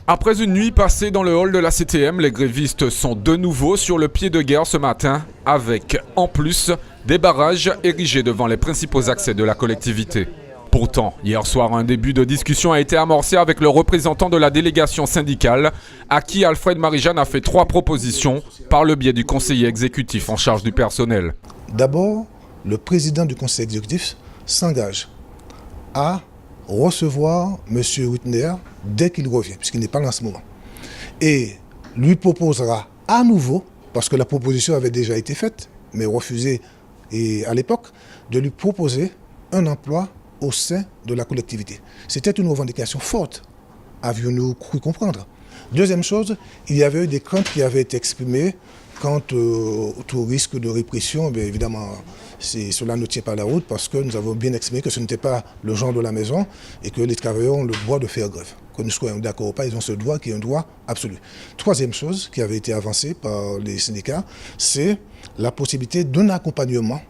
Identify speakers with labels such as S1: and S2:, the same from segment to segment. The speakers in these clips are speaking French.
S1: Après une nuit passée dans le hall de la CTM, les grévistes sont de nouveau sur le pied de guerre ce matin, avec, en plus, des barrages érigés devant les principaux accès de la collectivité. Pourtant, hier soir, un début de discussion a été amorcé avec le représentant de la délégation syndicale, à qui Alfred Marie-Jeanne a fait 3 propositions par le biais du conseiller exécutif en charge du personnel.
S2: D'abord, le président du conseil exécutif s'engage à recevoir M. Whitner dès qu'il revient, puisqu'il n'est pas là en ce moment. Et lui proposera à nouveau, parce que la proposition avait déjà été faite, mais refusée à l'époque, de lui proposer un emploi au sein de la collectivité. C'était une revendication forte, avions-nous cru comprendre. Deuxième chose, il y avait eu des craintes qui avaient été exprimées quant au risque de répression. Bien évidemment, cela ne tient pas la route parce que nous avons bien exprimé que ce n'était pas le genre de la maison et que les travailleurs ont le droit de faire grève. Que nous soyons d'accord ou pas, ils ont ce droit qui est un droit absolu. Troisième chose qui avait été avancée par les syndicats, c'est la possibilité d'un accompagnement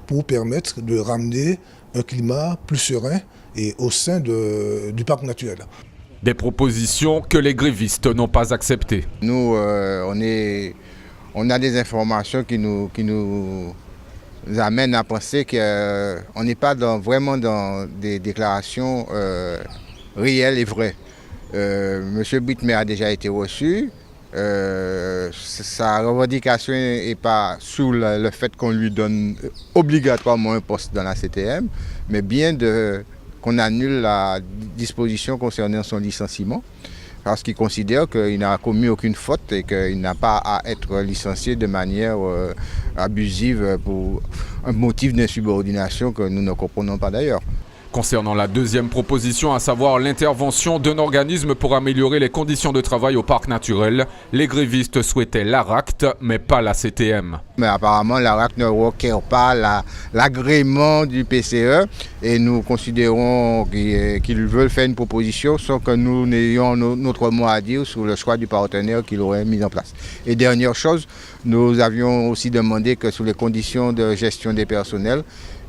S2: pour permettre de ramener un climat plus serein et au sein du parc naturel.
S1: Des propositions que les grévistes n'ont pas acceptées.
S3: Nous, on a des informations qui nous amènent à penser qu'on n'est pas vraiment dans des déclarations réelles et vraies. M. Whitner a déjà été reçu. Sa revendication n'est pas sous le fait qu'on lui donne obligatoirement un poste dans la CTM, mais bien qu'on annule la disposition concernant son licenciement, parce qu'il considère qu'il n'a commis aucune faute et qu'il n'a pas à être licencié de manière abusive pour un motif d'insubordination que nous ne comprenons pas d'ailleurs.
S1: Concernant la deuxième proposition, à savoir l'intervention d'un organisme pour améliorer les conditions de travail au parc naturel, les grévistes souhaitaient l'ARACT, mais pas la CTM.
S3: Mais apparemment, l'ARACT ne requiert pas l'agrément du PCE et nous considérons qu'ils veulent faire une proposition sans que nous n'ayons notre mot à dire sur le choix du partenaire qu'ils auraient mis en place. Et dernière chose, nous avions aussi demandé que sur les conditions de gestion des personnels,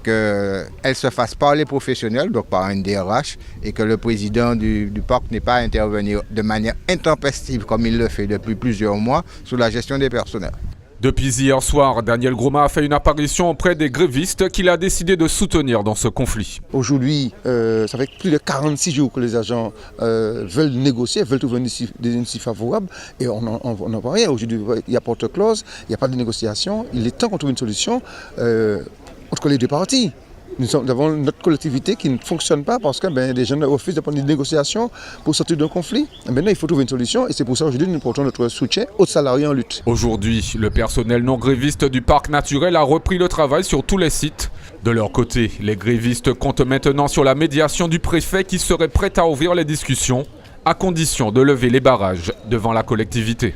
S3: qu'elle se fasse par les professionnels, donc par un DRH, et que le président du parc n'ait pas à intervenir de manière intempestive, comme il le fait depuis plusieurs mois, sur la gestion des personnels.
S1: Depuis hier soir, Daniel Groma a fait une apparition auprès des grévistes qu'il a décidé de soutenir dans ce conflit.
S4: Aujourd'hui, ça fait plus de 46 jours que les agents veulent négocier, veulent trouver des inities favorables et on n'en voit rien. Aujourd'hui, il n'y a pas de clause, il n'y a pas de négociation. Il est temps qu'on trouve une solution entre les deux parties. Nous avons notre collectivité qui ne fonctionne pas parce que les gens refusent de prendre des négociations pour sortir d'un conflit. Maintenant, il faut trouver une solution et c'est pour ça aujourd'hui nous portons notre soutien aux salariés en lutte.
S1: Aujourd'hui, le personnel non gréviste du parc naturel a repris le travail sur tous les sites. De leur côté, les grévistes comptent maintenant sur la médiation du préfet qui serait prêt à ouvrir les discussions à condition de lever les barrages devant la collectivité.